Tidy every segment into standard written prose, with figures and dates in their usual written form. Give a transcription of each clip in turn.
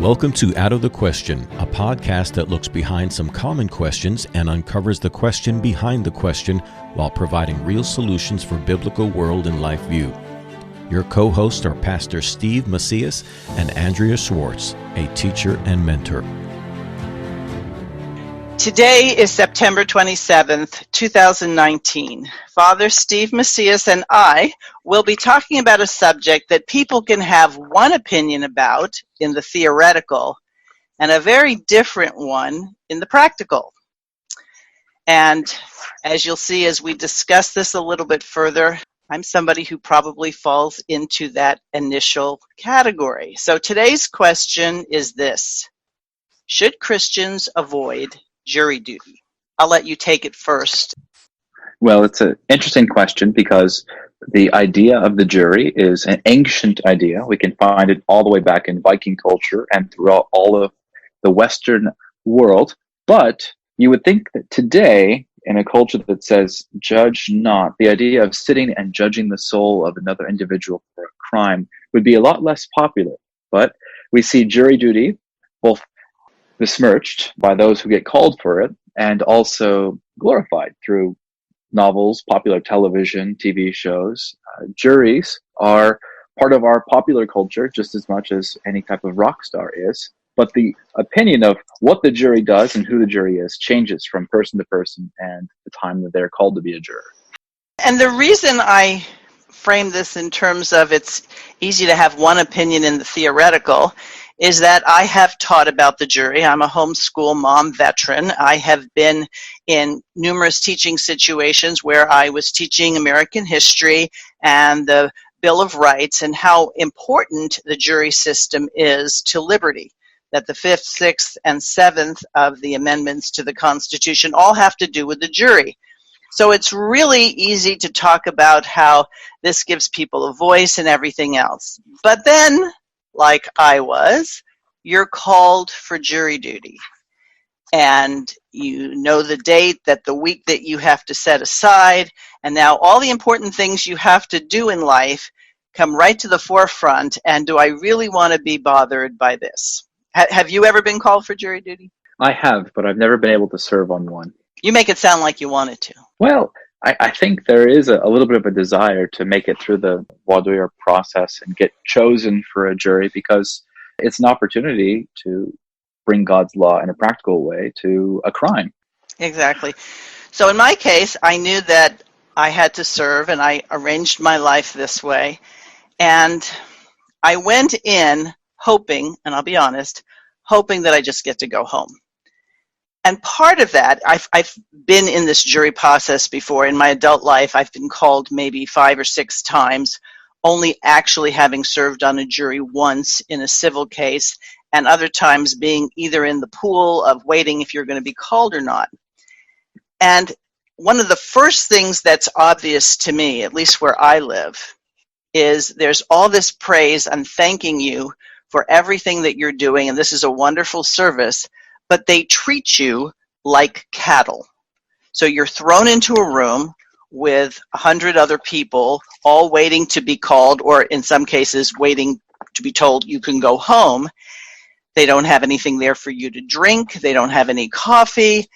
Welcome to Out of the Question, a podcast that looks behind some common questions and uncovers the question behind the question while providing real solutions for biblical world and life view. Your co-hosts are Pastor Steve Macias and Andrea Schwartz, a teacher and mentor. Today is September 27th, 2019. Father Steve Macias and I will be talking about a subject that people can have one opinion about in the theoretical and a very different one in the practical. And as you'll see as we discuss this a little bit further, I'm somebody who probably falls into that initial category. So today's question is this: should Christians avoid jury duty? I'll let you take it first. Well, it's an interesting question because the idea of the jury is an ancient idea. We can find it all the way back in Viking culture and throughout all of the Western world. But you would think that today, in a culture that says, judge not, the idea of sitting and judging the soul of another individual for a crime would be a lot less popular. But we see jury duty both besmirched by those who get called for it and also glorified through novels, popular television, TV shows. Juries are part of our popular culture just as much as any type of rock star is. But the opinion of what the jury does and who the jury is changes from person to person and the time that they're called to be a juror. And the reason I frame this in terms of it's easy to have one opinion in the theoretical is that I have taught about the jury. I'm a homeschool mom veteran. I have been in numerous teaching situations where I was teaching American history and the Bill of Rights and how important the jury system is to liberty. That the 5th, 6th, and 7th of the amendments to the Constitution all have to do with the jury. So it's really easy to talk about how this gives people a voice and everything else. But then, like I was, you're called for jury duty. And you know the date, that the week that you have to set aside, and now all the important things you have to do in life come right to the forefront. And do I really want to be bothered by this? Have you ever been called for jury duty? I have, but I've never been able to serve on one. You make it sound like you wanted to. Well, I think there is a little bit of a desire to make it through the voir dire process and get chosen for a jury because it's an opportunity to bring God's law in a practical way to a crime. Exactly. So in my case, I knew that I had to serve, and I arranged my life this way. And I went in hoping, and I'll be honest, hoping that I just get to go home. And part of that, I've been in this jury process before. In my adult life, I've been called maybe 5 or 6 times, only actually having served on a jury once in a civil case, and other times being either in the pool of waiting if you're going to be called or not. And one of the first things that's obvious to me, at least where I live, is there's all this praise and thanking you for everything that you're doing, and this is a wonderful service, but they treat you like cattle. So you're thrown into a room with 100 other people, all waiting to be called, or in some cases, waiting to be told you can go home. They don't have anything there for you to drink. They don't have any coffee.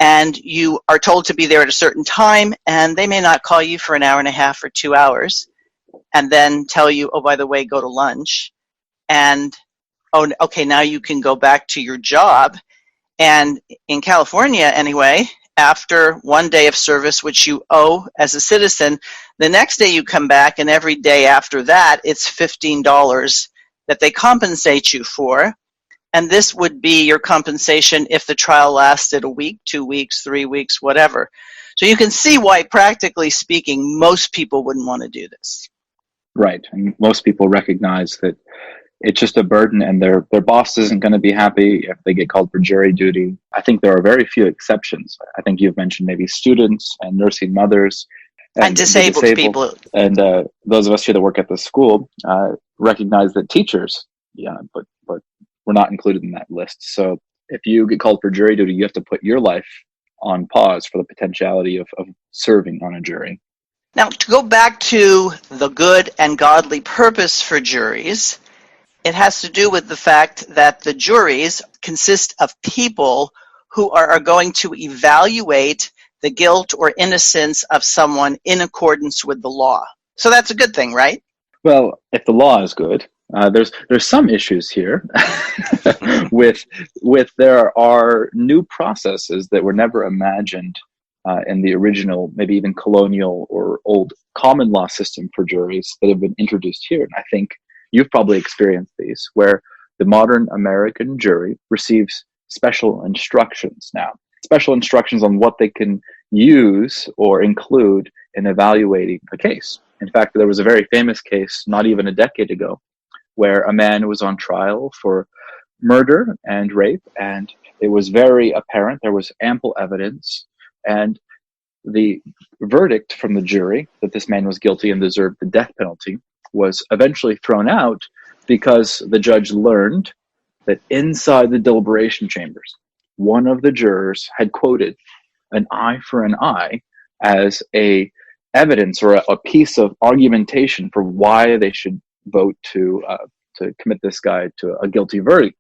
And you are told to be there at a certain time, and they may not call you for an hour and a half or 2 hours, and then tell you, oh, by the way, go to lunch. And, oh, okay, now you can go back to your job. And in California, anyway, after one day of service, which you owe as a citizen, the next day you come back, and every day after that, it's $15 that they compensate you for. And this would be your compensation if the trial lasted a week, 2 weeks, 3 weeks, whatever. So you can see why, practically speaking, most people wouldn't want to do this. Right. And most people recognize that it's just a burden, and their boss isn't going to be happy if they get called for jury duty. I think there are very few exceptions. I think you've mentioned maybe students and nursing mothers. And disabled people. And those of us here that work at the school recognize that teachers, but we're not included in that list. So if you get called for jury duty, you have to put your life on pause for the potentiality of serving on a jury. Now, to go back to the good and godly purpose for juries, It has to do with the fact that the juries consist of people who are going to evaluate the guilt or innocence of someone in accordance with the law. So that's a good thing, right? Well, if the law is good, there's some issues here with there are new processes that were never imagined in the original, maybe even colonial or old common law system for juries that have been introduced here. And I think you've probably experienced these, where the modern American jury receives special instructions now, special instructions on what they can use or include in evaluating a case. In fact, there was a very famous case not even a decade ago where a man was on trial for murder and rape, and it was very apparent, there was ample evidence, and the verdict from the jury that this man was guilty and deserved the death penalty was eventually thrown out because the judge learned that inside the deliberation chambers, one of the jurors had quoted an eye for an eye as a evidence or a piece of argumentation for why they should vote to commit this guy to a guilty verdict.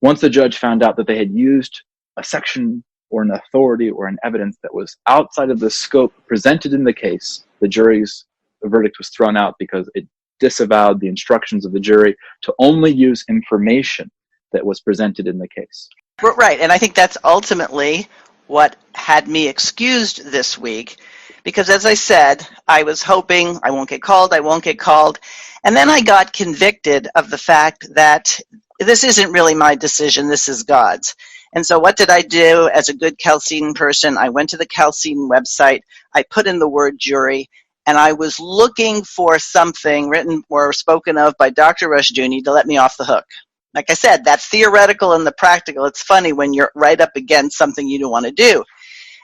Once the judge found out that they had used a section or an authority or an evidence that was outside of the scope presented in the case, the jury's verdict was thrown out because it disavowed the instructions of the jury to only use information that was presented in the case. Right, and I think that's ultimately what had me excused this week, because as I said, I was hoping I won't get called, and then I got convicted of the fact that this isn't really my decision, this is God's. And so what did I do as a good Chalcedon person? I went to the Chalcedon website, I put in the word jury, and I was looking for something written or spoken of by Dr. Rushdoony to let me off the hook. Like I said, that's theoretical and the practical. It's funny when you're right up against something you don't want to do.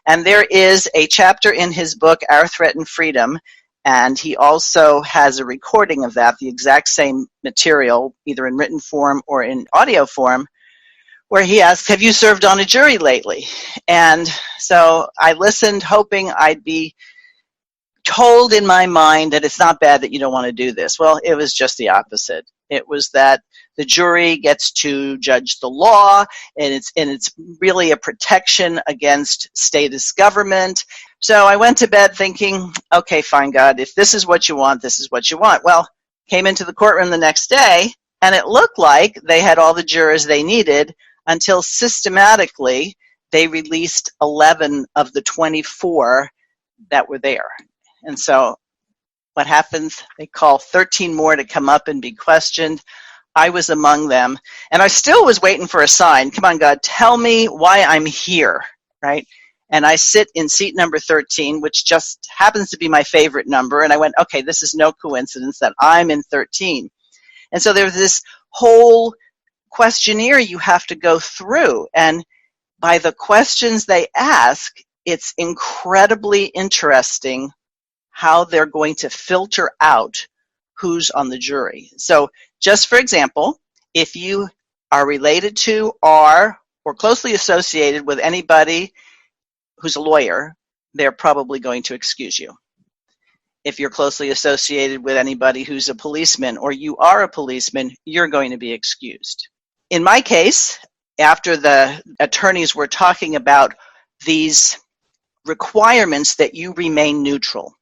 And there is a chapter in his book, Our Threat and Freedom, and he also has a recording of that, the exact same material, either in written form or in audio form, where he asks, have you served on a jury lately? And so I listened, hoping I'd be told in my mind that it's not bad that you don't want to do this. Well, it was just the opposite. It was that the jury gets to judge the law, and it's really a protection against statist government. So I went to bed thinking, okay, fine, God, if this is what you want, this is what you want. Well, came into the courtroom the next day, and it looked like they had all the jurors they needed until systematically they released 11 of the 24 that were there. And so what happens? They call 13 more to come up and be questioned. I was among them, and I still was waiting for a sign. Come on, God, tell me why I'm here, right? And I sit in seat number 13, which just happens to be my favorite number, and I went, okay, this is no coincidence that I'm in 13. And so there's this whole questionnaire you have to go through, and by the questions they ask, it's incredibly interesting how they're going to filter out who's on the jury. So just for example, if you are related to, are, or closely associated with anybody who's a lawyer, they're probably going to excuse you. If you're closely associated with anybody who's a policeman, or you are a policeman, you're going to be excused. In my case, after the attorneys were talking about these requirements that you remain neutral,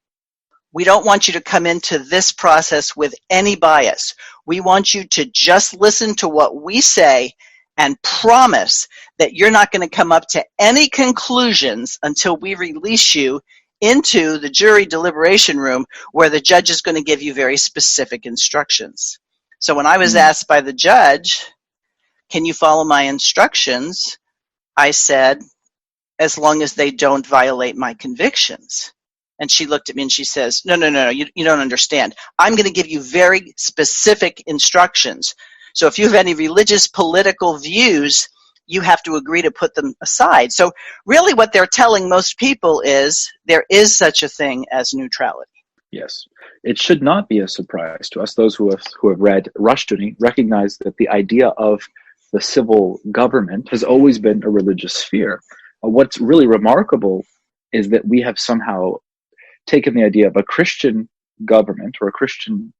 we don't want you to come into this process with any bias. We want you to just listen to what we say and promise that you're not going to come up to any conclusions until we release you into the jury deliberation room, where the judge is going to give you very specific instructions. So when I was asked by the judge, can you follow my instructions? I said, as long as they don't violate my convictions. And she looked at me and she says, no, you don't understand. I'm going to give you very specific instructions. So if you have any religious, political views, you have to agree to put them aside. So really what they're telling most people is there is such a thing as neutrality. Yes. It should not be a surprise to us. Those who have read Rushdoony recognize that the idea of the civil government has always been a religious sphere. What's really remarkable is that we have somehow taken the idea of a Christian government or a Christian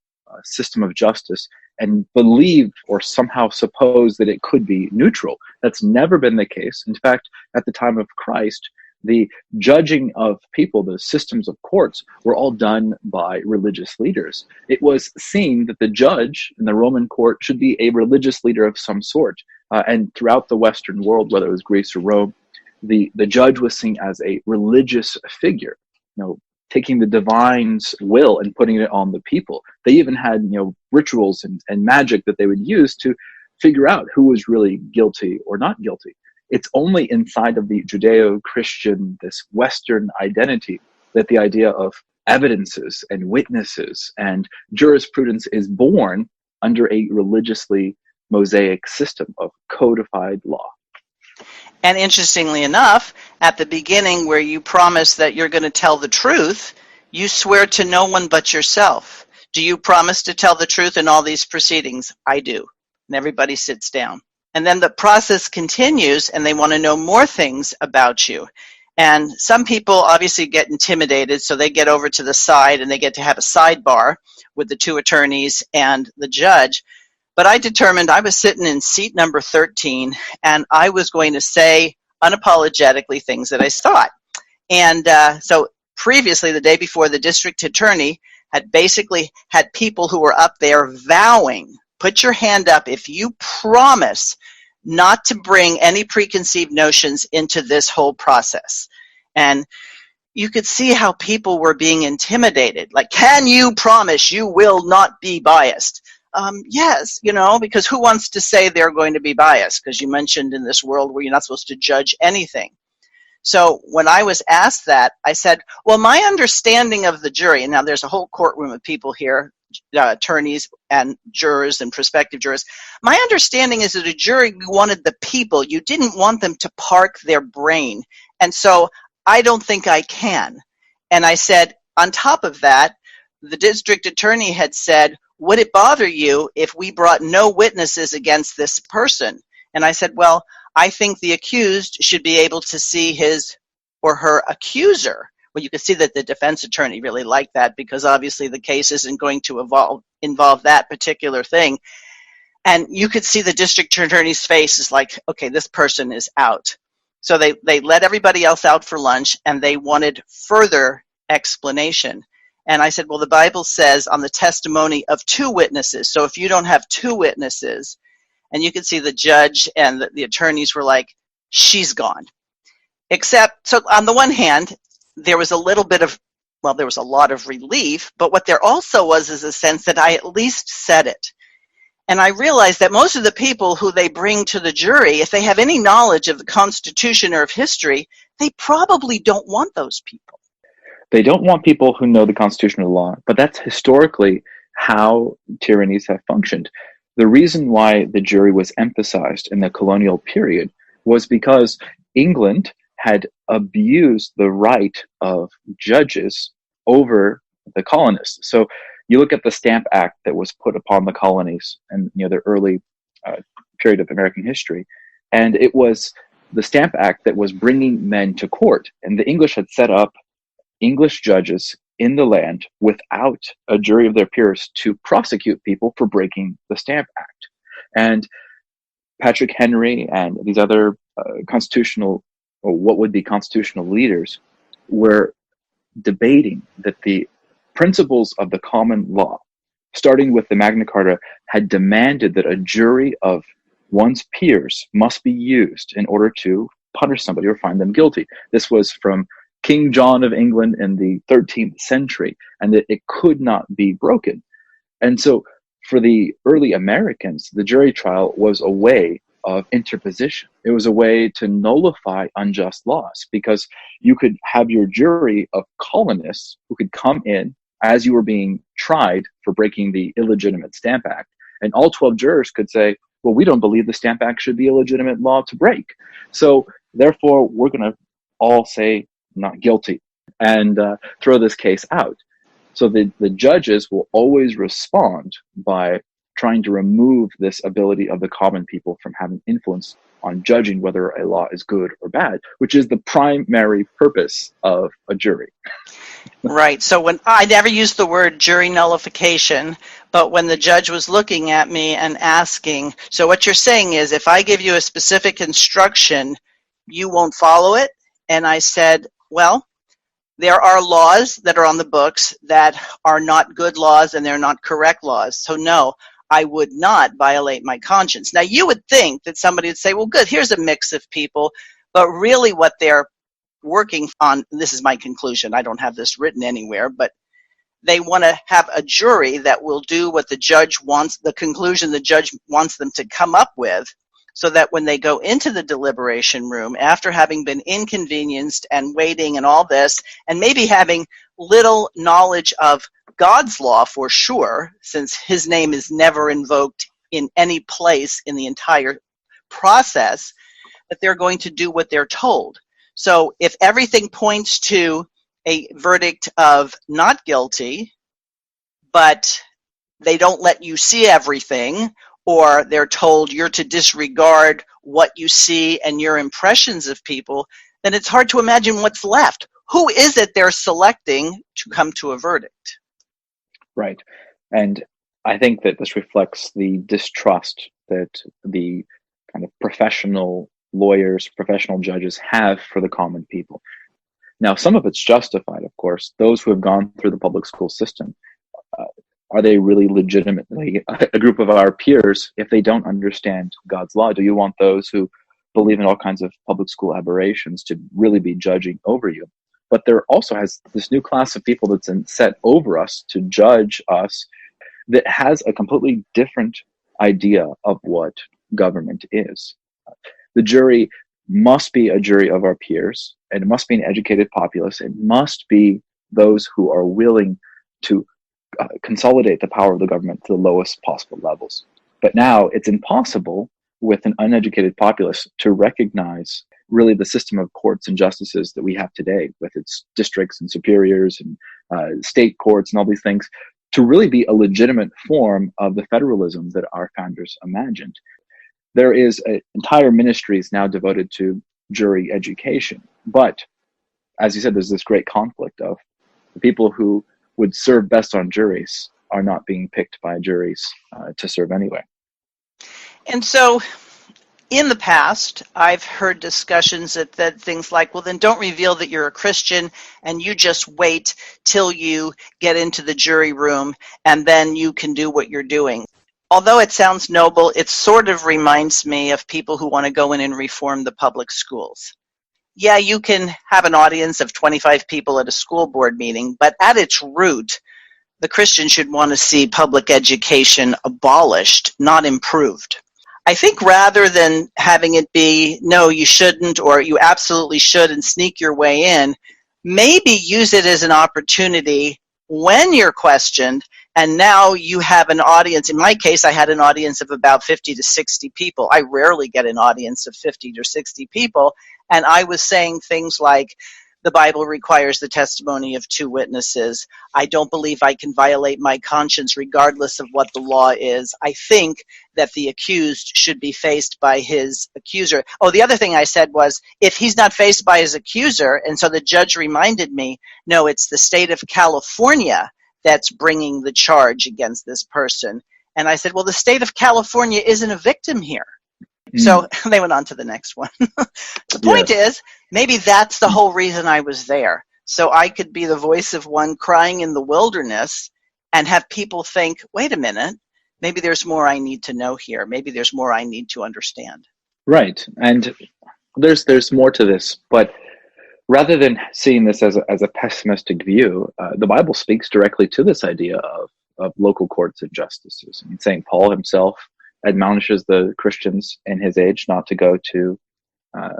system of justice and believe or somehow suppose that it could be neutral. That's never been the case. In fact, at the time of Christ, the judging of people, the systems of courts, were all done by religious leaders. It was seen that the judge in the Roman court should be a religious leader of some sort. And throughout the Western world, whether it was Greece or Rome, the judge was seen as a religious figure, taking the divine's will and putting it on the people. They even had, rituals and magic that they would use to figure out who was really guilty or not guilty. It's only inside of the Judeo-Christian, this Western identity, that the idea of evidences and witnesses and jurisprudence is born under a religiously Mosaic system of codified law. And interestingly enough, at the beginning where you promise that you're going to tell the truth, you swear to no one but yourself. Do you promise to tell the truth in all these proceedings? I do. And everybody sits down. And then the process continues and they want to know more things about you. And some people obviously get intimidated, so they get over to the side and they get to have a sidebar with the two attorneys and the judge. But I determined I was sitting in seat number 13, and I was going to say unapologetically things that I thought. And so previously, the day before, the district attorney had basically had people who were up there vowing, put your hand up if you promise not to bring any preconceived notions into this whole process. And you could see how people were being intimidated. Like, can you promise you will not be biased? Yes, because who wants to say they're going to be biased? Because you mentioned in this world where you're not supposed to judge anything. So when I was asked that, I said, well, my understanding of the jury, and now there's a whole courtroom of people here, attorneys and jurors and prospective jurors. My understanding is that a jury wanted the people. You didn't want them to park their brain. And so I don't think I can. And I said, on top of that, the district attorney had said, would it bother you if we brought no witnesses against this person? And I said, well, I think the accused should be able to see his or her accuser. Well, you can see that the defense attorney really liked that because obviously the case isn't going to involve that particular thing. And you could see the district attorney's face is like, okay, this person is out. So they let everybody else out for lunch and they wanted further explanation. And I said, well, the Bible says on the testimony of two witnesses. So if you don't have two witnesses, and you can see the judge and the attorneys were like, she's gone. Except, so on the one hand, there was a little bit of, well, there was a lot of relief, but what there also was is a sense that I at least said it. And I realized that most of the people who they bring to the jury, if they have any knowledge of the Constitution or of history, they probably don't want those people. They don't want people who know the constitutional law, but that's historically how tyrannies have functioned. The reason why the jury was emphasized in the colonial period was because England had abused the right of judges over the colonists. So you look at the Stamp Act that was put upon the colonies in the early period of American history, and it was the Stamp Act that was bringing men to court. And the English had set up English judges in the land without a jury of their peers to prosecute people for breaking the Stamp Act. And Patrick Henry and these other constitutional, or what would be constitutional leaders, were debating that the principles of the common law, starting with the Magna Carta, had demanded that a jury of one's peers must be used in order to punish somebody or find them guilty. This was from King John of England in the 13th century, and that it could not be broken. And so for the early Americans, the jury trial was a way of interposition. It was a way to nullify unjust laws, because you could have your jury of colonists who could come in as you were being tried for breaking the illegitimate Stamp Act, and all 12 jurors could say, well, we don't believe the Stamp Act should be a legitimate law to break. So therefore, we're going to all say not guilty and throw this case out. So the judges will always respond by trying to remove this ability of the common people from having influence on judging whether a law is good or bad, which is the primary purpose of a jury. Right. So when I never used the word jury nullification, but when the judge was looking at me and asking, so what you're saying is if I give you a specific instruction, you won't follow it? And I said, well, there are laws that are on the books that are not good laws and they're not correct laws. So no, I would not violate my conscience. Now you would think that somebody would say, well, good, here's a mix of people, but really what they're working on, this is my conclusion, I don't have this written anywhere, but they want to have a jury that will do what the judge wants, the conclusion the judge wants them to come up with, so that when they go into the deliberation room, after having been inconvenienced and waiting and all this, and maybe having little knowledge of God's law for sure, since his name is never invoked in any place in the entire process, that they're going to do what they're told. So if everything points to a verdict of not guilty, but they don't let you see everything, or they're told you're to disregard what you see and your impressions of people, then it's hard to imagine what's left. Who is it they're selecting to come to a verdict? Right. And I think that this reflects the distrust that the kind of professional lawyers, professional judges have for the common people. Now, some of it's justified, of course. Those who have gone through the public school system, are they really legitimately a group of our peers if they don't understand God's law? Do you want those who believe in all kinds of public school aberrations to really be judging over you? But there also has this new class of people that's set over us to judge us that has a completely different idea of what government is. The jury must be a jury of our peers, and it must be an educated populace. It must be those who are willing to consolidate the power of the government to the lowest possible levels. But now it's impossible with an uneducated populace to recognize really the system of courts and justices that we have today, with its districts and superiors and state courts and all these things, to really be a legitimate form of the federalism that our founders imagined. There is entire ministries now devoted to jury education. But as you said, there's this great conflict of the people who would serve best on juries are not being picked by juries to serve anyway. And so in the past, I've heard discussions that things like, well, then don't reveal that you're a Christian and you just wait till you get into the jury room and then you can do what you're doing. Although it sounds noble, it sort of reminds me of people who want to go in and reform the public schools. Yeah, you can have an audience of 25 people at a school board meeting, but at its root, the Christian should want to see public education abolished, not improved. I think rather than having it be, no, you shouldn't, or you absolutely should and sneak your way in, maybe use it as an opportunity when you're questioned, and now you have an audience. In my case, I had an audience of about 50 to 60 people. I rarely get an audience of 50 to 60 people, and I was saying things like, the Bible requires the testimony of two witnesses. I don't believe I can violate my conscience regardless of what the law is. I think that the accused should be faced by his accuser. Oh, the other thing I said was, if he's not faced by his accuser, and so the judge reminded me, no, it's the state of California that's bringing the charge against this person. And I said, well, the state of California isn't a victim here. So they went on to the next one. The point is, maybe that's the whole reason I was there. So I could be the voice of one crying in the wilderness and have people think, wait a minute, maybe there's more I need to know here. Maybe there's more I need to understand. Right. And there's more to this. But rather than seeing this as a pessimistic view, the Bible speaks directly to this idea of local courts and justices. I mean, St. Paul himself admonishes the Christians in his age not to go to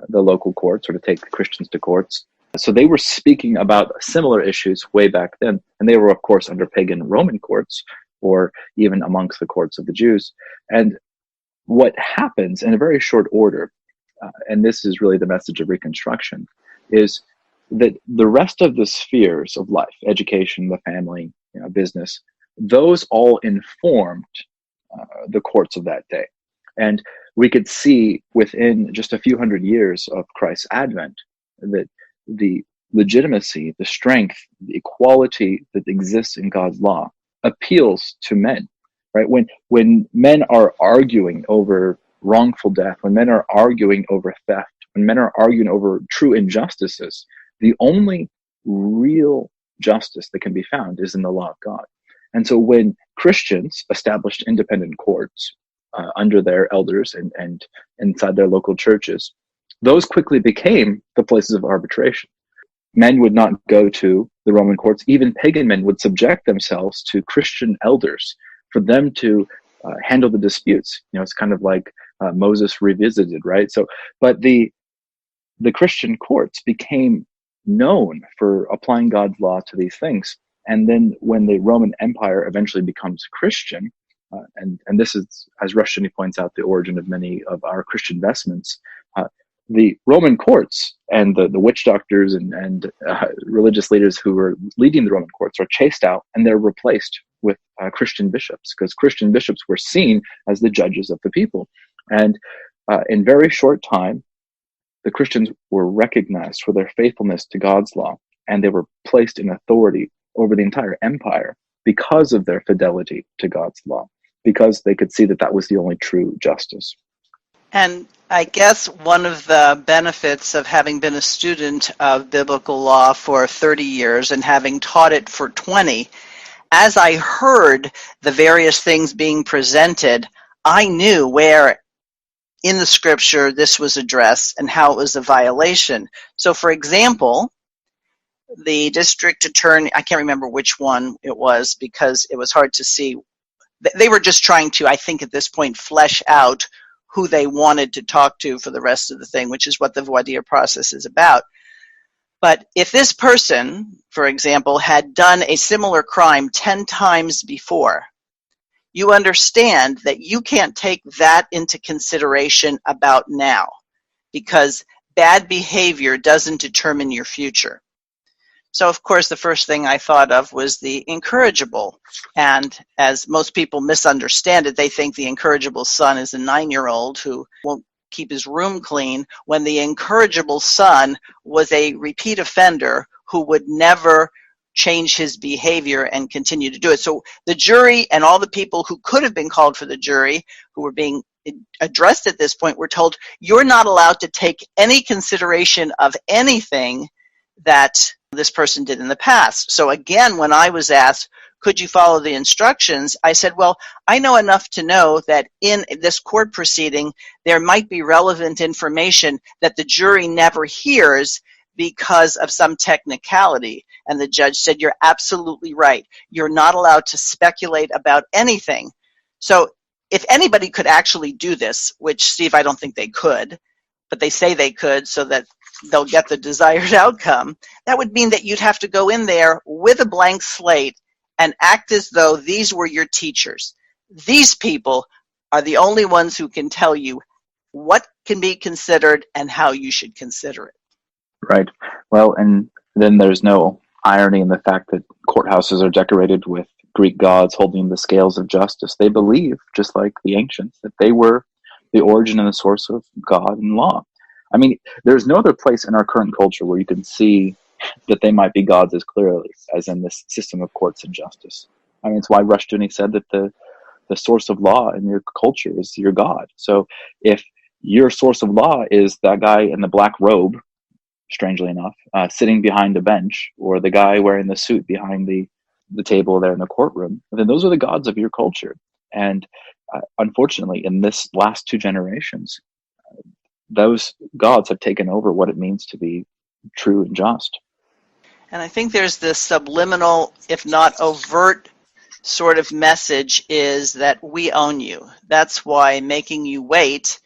the local courts or to take the Christians to courts. So they were speaking about similar issues way back then. And they were, of course, under pagan Roman courts or even amongst the courts of the Jews. And what happens in a very short order, and this is really the message of Reconstruction, is that the rest of the spheres of life, education, the family, business, those all informed the courts of that day. And we could see within just a few hundred years of Christ's advent that the legitimacy, the strength, the equality that exists in God's law appeals to men, right? When men are arguing over wrongful death, when men are arguing over theft, when men are arguing over true injustices, the only real justice that can be found is in the law of God. And so when Christians established independent courts under their elders and inside their local churches, those quickly became the places of arbitration. Men would not go to the Roman courts. Even pagan men would subject themselves to Christian elders for them to handle the disputes. It's kind of like Moses revisited, right? So, but the Christian courts became known for applying God's law to these things. And then when the Roman Empire eventually becomes Christian, and this is, as Rushduni points out, the origin of many of our Christian vestments, the Roman courts and the witch doctors and religious leaders who were leading the Roman courts are chased out, and they're replaced with Christian bishops, because Christian bishops were seen as the judges of the people. And in very short time, the Christians were recognized for their faithfulness to God's law, and they were placed in authority over the entire empire because of their fidelity to God's law, because they could see that that was the only true justice. And I guess one of the benefits of having been a student of biblical law for 30 years and having taught it for 20, as I heard the various things being presented, I knew where in the scripture this was addressed and how it was a violation. So, for example, the district attorney, I can't remember which one it was because it was hard to see. They were just trying to, I think at this point, flesh out who they wanted to talk to for the rest of the thing, which is what the voir dire process is about. But if this person, for example, had done a similar crime 10 times before, you understand that you can't take that into consideration about now, because bad behavior doesn't determine your future. So, of course, the first thing I thought of was the incorrigible. And as most people misunderstand it, they think the incorrigible son is a 9-year-old who won't keep his room clean, when the incorrigible son was a repeat offender who would never change his behavior and continue to do it. So the jury and all the people who could have been called for the jury, who were being addressed at this point, were told, you're not allowed to take any consideration of anything that this person did in the past. So again, when I was asked, could you follow the instructions? I said, well, I know enough to know that in this court proceeding, there might be relevant information that the jury never hears because of some technicality. And the judge said, you're absolutely right. You're not allowed to speculate about anything. So if anybody could actually do this, which, Steve, I don't think they could, but they say they could so that they'll get the desired outcome, that would mean that you'd have to go in there with a blank slate and act as though these were your teachers. These people are the only ones who can tell you what can be considered and how you should consider it. Right. Well, and then there's no irony in the fact that courthouses are decorated with Greek gods holding the scales of justice. They believe, just like the ancients, that they were the origin and the source of God and law. I mean, there's no other place in our current culture where you can see that they might be gods as clearly as in this system of courts and justice. I mean, it's why Rushduni said that the source of law in your culture is your God. So if your source of law is that guy in the black robe, strangely enough, sitting behind a bench, or the guy wearing the suit behind the table there in the courtroom, then those are the gods of your culture. And unfortunately, in this last 2 generations, those gods have taken over what it means to be true and just. And I think there's this subliminal, if not overt, sort of message is that we own you. That's why making you wait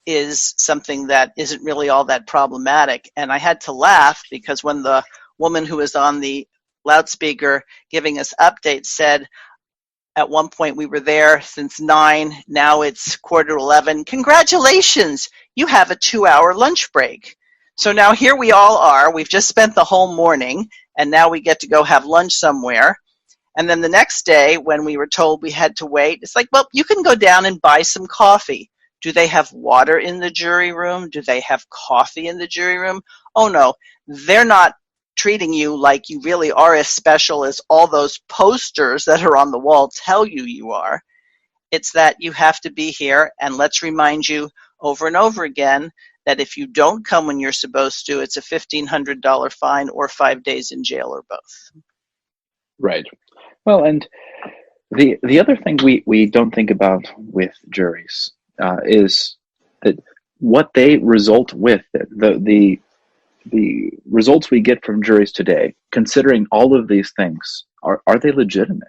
is something that isn't really all that problematic. And I had to laugh because when the woman who was on the loudspeaker giving us updates said, at one point we were there since 9, now it's 10:45. Congratulations, you have a 2-hour lunch break. So now here we all are, we've just spent the whole morning, and now we get to go have lunch somewhere. And then the next day, when we were told we had to wait, it's like, well, you can go down and buy some coffee. Do they have water in the jury room? Do they have coffee in the jury room? Oh no, they're not treating you like you really are as special as all those posters that are on the wall tell you you are. It's that you have to be here, and let's remind you over and over again that if you don't come when you're supposed to, it's a $1,500 fine or 5 days in jail or both. Right. Well, and the other thing we don't think about with juries is that what they result with, the results we get from juries today, considering all of these things, are they legitimate?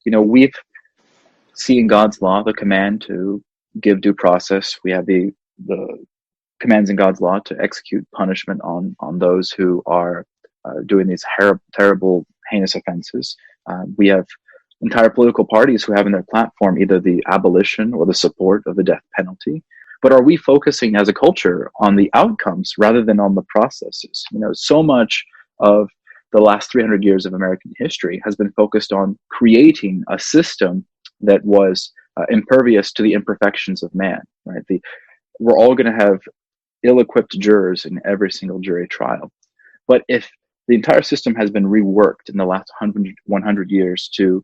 We've seen God's law, the command to give due process. We have the commands in God's law to execute punishment on those who are doing these terrible, heinous offenses. We have entire political parties who have in their platform either the abolition or the support of the death penalty. But are we focusing as a culture on the outcomes rather than on the processes? So much of the last 300 years of American history has been focused on creating a system that was impervious to the imperfections of man, right? We're all going to have ill-equipped jurors in every single jury trial. But if the entire system has been reworked in the last 100 years to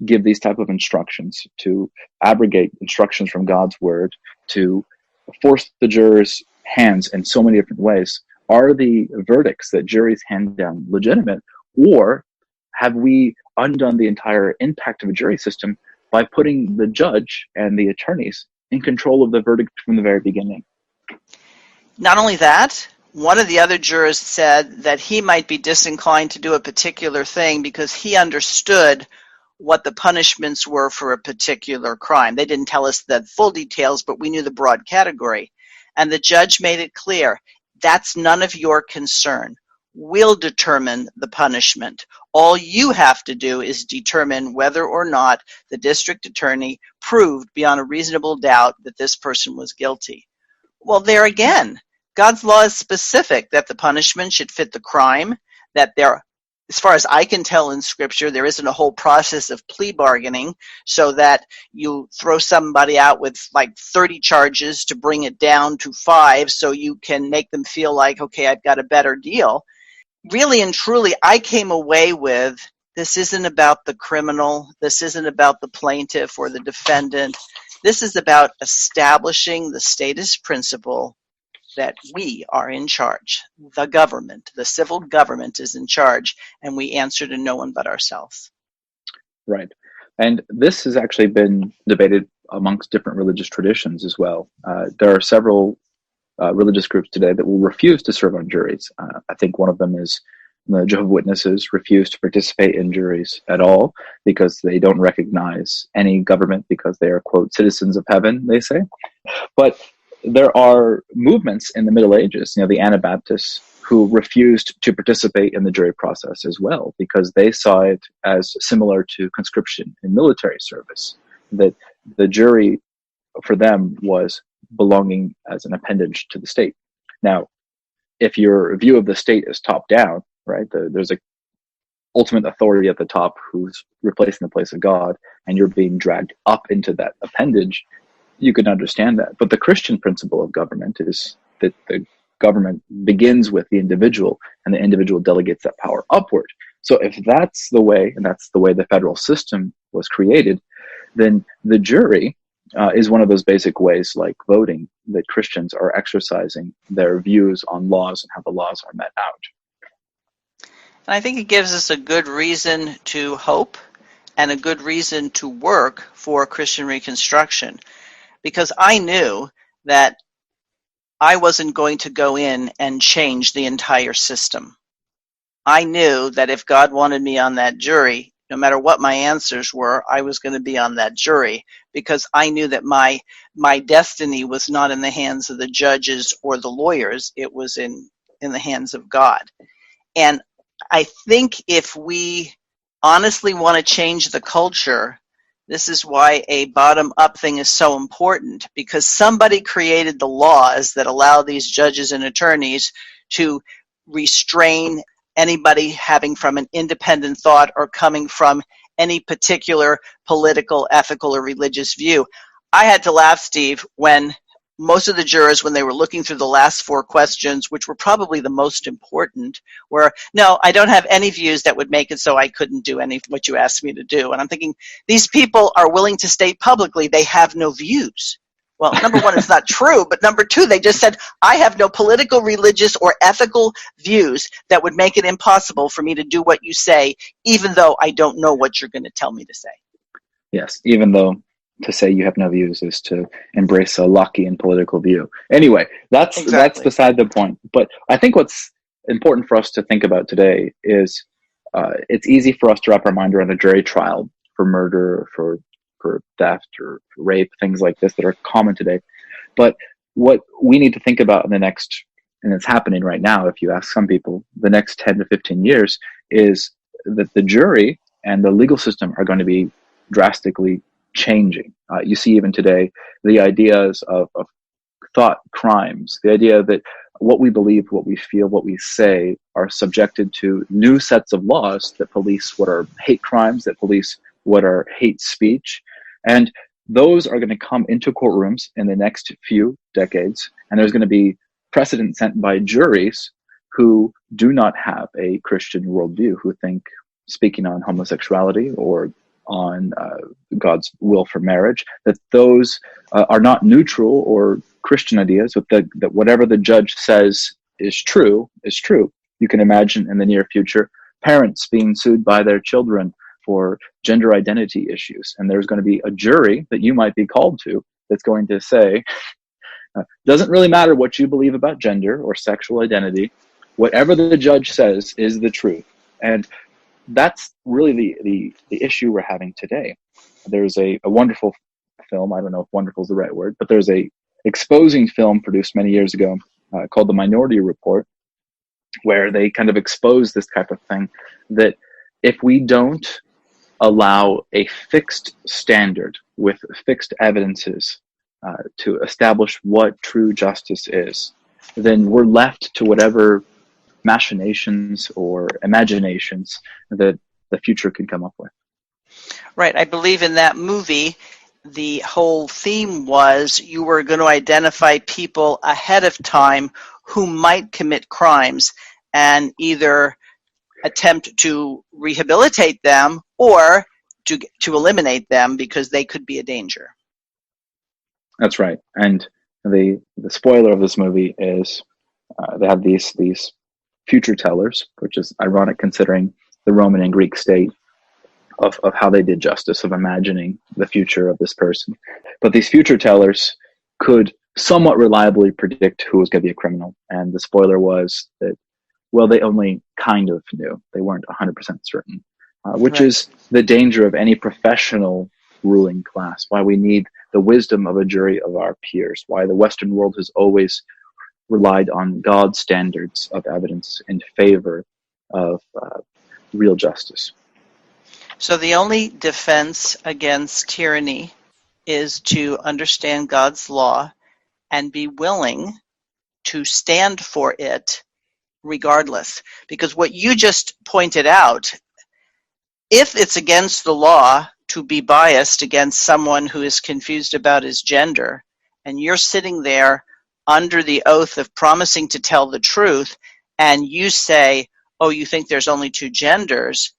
give these type of instructions, to abrogate instructions from God's word, to force the jurors' hands in so many different ways, are the verdicts that juries hand down legitimate, or have we undone the entire impact of a jury system by putting the judge and the attorneys in control of the verdict from the very beginning? Not only that, one of the other jurors said that he might be disinclined to do a particular thing because he understood what the punishments were for a particular crime. They didn't tell us the full details, but we knew the broad category. And the judge made it clear, that's none of your concern. We'll determine the punishment. All you have to do is determine whether or not the district attorney proved beyond a reasonable doubt that this person was guilty. Well, there again, God's law is specific that the punishment should fit the crime, that there, as far as I can tell in Scripture, there isn't a whole process of plea bargaining so that you throw somebody out with like 30 charges to bring it down to 5 so you can make them feel like, okay, I've got a better deal. Really and truly, I came away with, this isn't about the criminal, this isn't about the plaintiff or the defendant. This is about establishing the status principle that we are in charge. The government, the civil government is in charge, and we answer to no one but ourselves. Right. And this has actually been debated amongst different religious traditions as well. There are several religious groups today that will refuse to serve on juries. I think one of them is the Jehovah's Witnesses refuse to participate in juries at all because they don't recognize any government because they are, quote, citizens of heaven, they say. But there are movements in the Middle Ages, the Anabaptists, who refused to participate in the jury process as well because they saw it as similar to conscription in military service, that the jury for them was belonging as an appendage to the state. Now, if your view of the state is top down, right, there's a ultimate authority at the top who's replacing the place of God, and you're being dragged up into that appendage, you can understand that. But the Christian principle of government is that the government begins with the individual, and the individual delegates that power upward. So if that's the way, and that's the way the federal system was created, then the jury is one of those basic ways, like voting, that Christians are exercising their views on laws and how the laws are met out. And I think it gives us a good reason to hope and a good reason to work for Christian Reconstruction, because I knew that I wasn't going to go in and change the entire system. I knew that if God wanted me on that jury, no matter what my answers were, I was going to be on that jury, because I knew that my destiny was not in the hands of the judges or the lawyers. It was in the hands of God. And I think if we honestly want to change the culture, this is why a bottom-up thing is so important, because somebody created the laws that allow these judges and attorneys to restrain anybody having from an independent thought or coming from any particular political, ethical, or religious view. I had to laugh, Steve, when most of the jurors, when they were looking through the last 4 questions, which were probably the most important, were, no, I don't have any views that would make it so I couldn't do any of what you asked me to do. And I'm thinking, these people are willing to state publicly they have no views. Well, number one, it's not true, but number two, they just said, I have no political, religious, or ethical views that would make it impossible for me to do what you say, even though I don't know what you're going to tell me to say. Yes, even though to say you have no views is to embrace a Lockean political view. Anyway, that's beside the point. But I think what's important for us to think about today is it's easy for us to wrap our mind around a jury trial for murder, for theft or rape, things like this that are common today. But what we need to think about in the next, and it's happening right now, if you ask some people, the next 10 to 15 years, is that the jury and the legal system are going to be drastically changing. You see even today the ideas of thought crimes, the idea that what we believe, what we feel, what we say are subjected to new sets of laws that police what are hate crimes, that police what are hate speech. And those are going to come into courtrooms in the next few decades. And there's going to be precedent set by juries who do not have a Christian worldview, who think speaking on homosexuality or on God's will for marriage, that those are not neutral or Christian ideas, but that whatever the judge says is true, is true. You can imagine in the near future parents being sued by their children for gender identity issues. And there's going to be a jury that you might be called to that's going to say, doesn't really matter what you believe about gender or sexual identity, whatever the judge says is the truth. And that's really the issue we're having today. There's a wonderful film, I don't know if wonderful is the right word, but there's a exposing film produced many years ago called The Minority Report, where they kind of expose this type of thing, that if we don't allow a fixed standard with fixed evidences to establish what true justice is, then we're left to whatever machinations or imaginations that the future can come up with. Right. I believe in that movie, the whole theme was you were going to identify people ahead of time who might commit crimes and either attempt to rehabilitate them or to eliminate them because they could be a danger. That's right. And the spoiler of this movie is they have these future tellers, which is ironic considering the Roman and Greek state of how they did justice, of imagining the future of this person. But these future tellers could somewhat reliably predict who was going to be a criminal. And the spoiler was that, well, they only kind of knew. They weren't 100% certain, which Right. is the danger of any professional ruling class, why we need the wisdom of a jury of our peers, why the Western world has always relied on God's standards of evidence in favor of real justice. So the only defense against tyranny is to understand God's law and be willing to stand for it regardless. Because what you just pointed out, if it's against the law to be biased against someone who is confused about his gender, and you're sitting there under the oath of promising to tell the truth, and you say, oh, you think there's only 2 genders,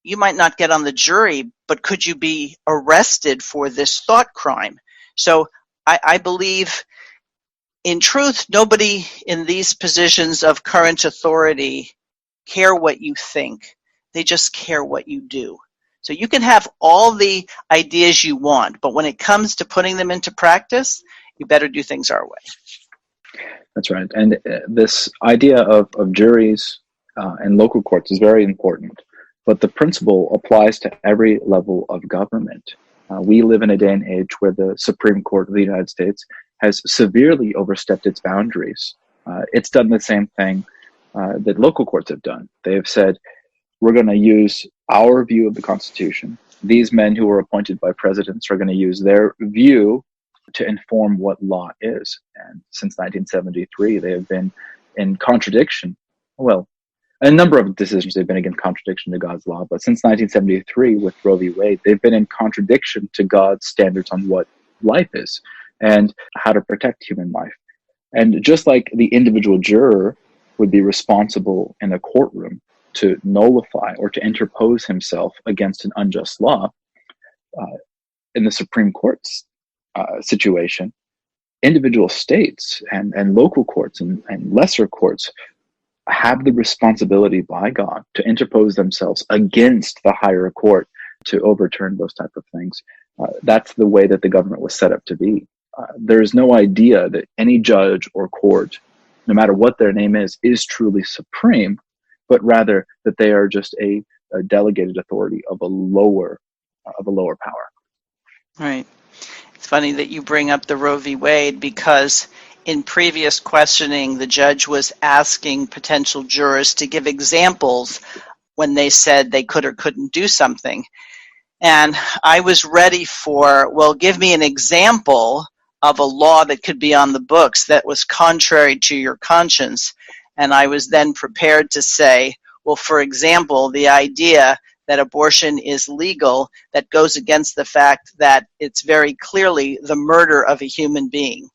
you might not get on the jury, but could you be arrested for this thought crime? So I believe, in truth, nobody in these positions of current authority care what you think. They just care what you do. So you can have all the ideas you want, but when it comes to putting them into practice, you better do things our way. That's right. And this idea of juries and local courts is very important. But the principle applies to every level of government. We live in a day and age where the Supreme Court of the United States has severely overstepped its boundaries. It's done the same thing that local courts have done. They have said, we're going to use our view of the Constitution. These men who were appointed by presidents are going to use their view to inform what law is. And since 1973, they have been in contradiction. Well, a number of decisions they've been in contradiction to God's law, but since 1973 with Roe v. Wade, they've been in contradiction to God's standards on what life is. and how to protect human life. And just like the individual juror would be responsible in a courtroom to nullify or to interpose himself against an unjust law, in the Supreme Court's situation, individual states and local courts and lesser courts have the responsibility by God to interpose themselves against the higher court to overturn those type of things. That's the way that the government was set up to be. There is no idea that any judge or court, no matter what their name is truly supreme, but rather that they are just a delegated authority of a lower power. Right. It's funny that you bring up the Roe v. Wade, because in previous questioning, the judge was asking potential jurors to give examples when they said they could or couldn't do something. And I was ready for, well, give me an example of a law that could be on the books that was contrary to your conscience. And I was then prepared to say, well, for example, the idea that abortion is legal, that goes against the fact that it's very clearly the murder of a human being.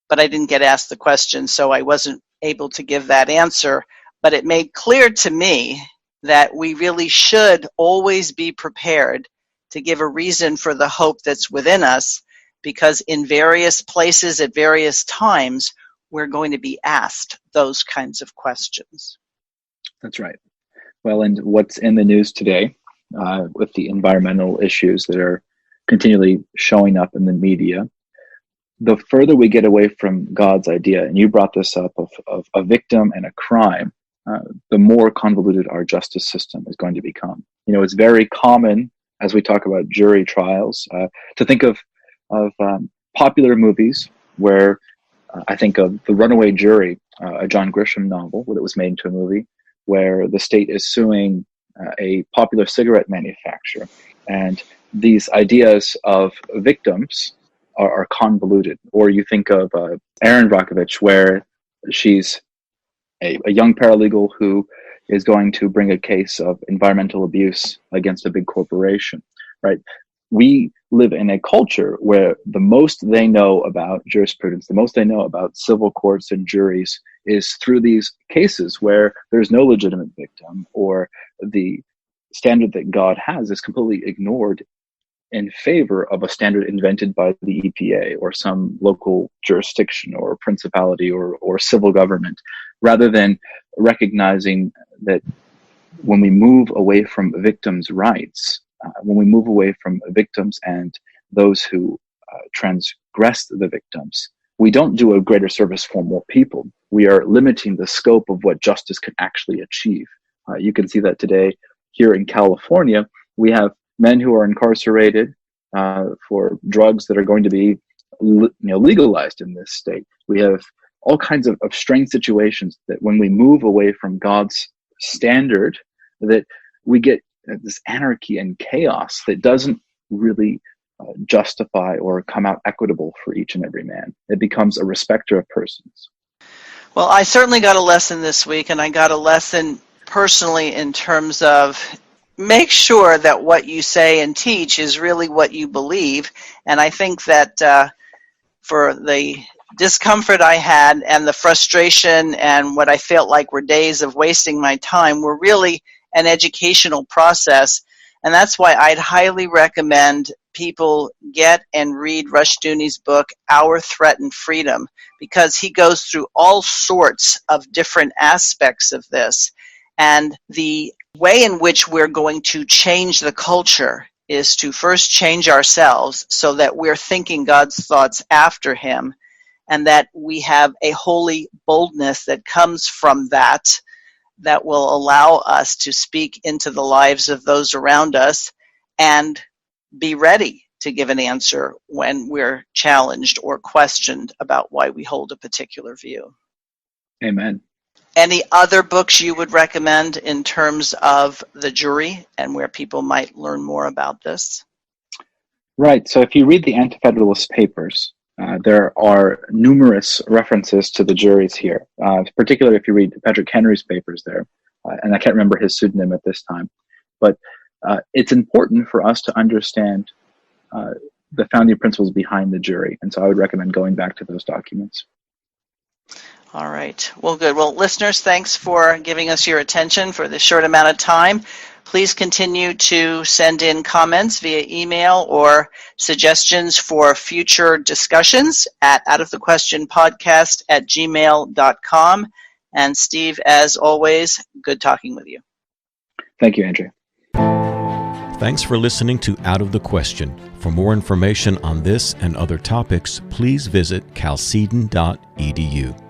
But I didn't get asked the question, so I wasn't able to give that answer. But it made clear to me that we really should always be prepared to give a reason for the hope that's within us, because in various places at various times, we're going to be asked those kinds of questions. That's right. Well, and what's in the news today with the environmental issues that are continually showing up in the media, the further we get away from God's idea, and you brought this up of a victim and a crime, the more convoluted our justice system is going to become. You know, it's very common as we talk about jury trials to think of popular movies where I think of The Runaway Jury, a John Grisham novel that was made into a movie, where the state is suing a popular cigarette manufacturer. And these ideas of victims are convoluted. Or you think of Erin Brockovich, where she's a young paralegal who is going to bring a case of environmental abuse against a big corporation, right? We live in a culture where the most they know about jurisprudence, the most they know about civil courts and juries is through these cases where there's no legitimate victim, or the standard that God has is completely ignored in favor of a standard invented by the EPA or some local jurisdiction or principality or civil government, rather than recognizing that when we move away from victims' rights, when we move away from victims and those who transgress the victims, we don't do a greater service for more people. We are limiting the scope of what justice can actually achieve. You can see that today here in California. We have men who are incarcerated for drugs that are going to be legalized in this state. We have all kinds of strange situations that when we move away from God's standard, that we get this anarchy and chaos that doesn't really justify or come out equitable for each and every man. It becomes a respecter of persons. Well, I certainly got a lesson this week, and I got a lesson personally in terms of make sure that what you say and teach is really what you believe. And I think that for the discomfort I had and the frustration and what I felt like were days of wasting my time were really an educational process. And that's why I'd highly recommend people get and read Rushdoony's book, Our Threatened Freedom, because he goes through all sorts of different aspects of this. And the way in which we're going to change the culture is to first change ourselves so that we're thinking God's thoughts after him, and that we have a holy boldness that comes from that will allow us to speak into the lives of those around us and be ready to give an answer when we're challenged or questioned about why we hold a particular view. Amen. Any other books you would recommend in terms of the jury and where people might learn more about this? Right. So if you read the Anti-Federalist Papers, there are numerous references to the juries here, particularly if you read Patrick Henry's papers there. And I can't remember his pseudonym at this time. But it's important for us to understand the founding principles behind the jury. And so I would recommend going back to those documents. All right. Well, good. Well, listeners, thanks for giving us your attention for this short amount of time. Please continue to send in comments via email or suggestions for future discussions at outofthequestionpodcast@gmail.com. And Steve, as always, good talking with you. Thank you, Andrea. Thanks for listening to Out of the Question. For more information on this and other topics, please visit chalcedon.edu.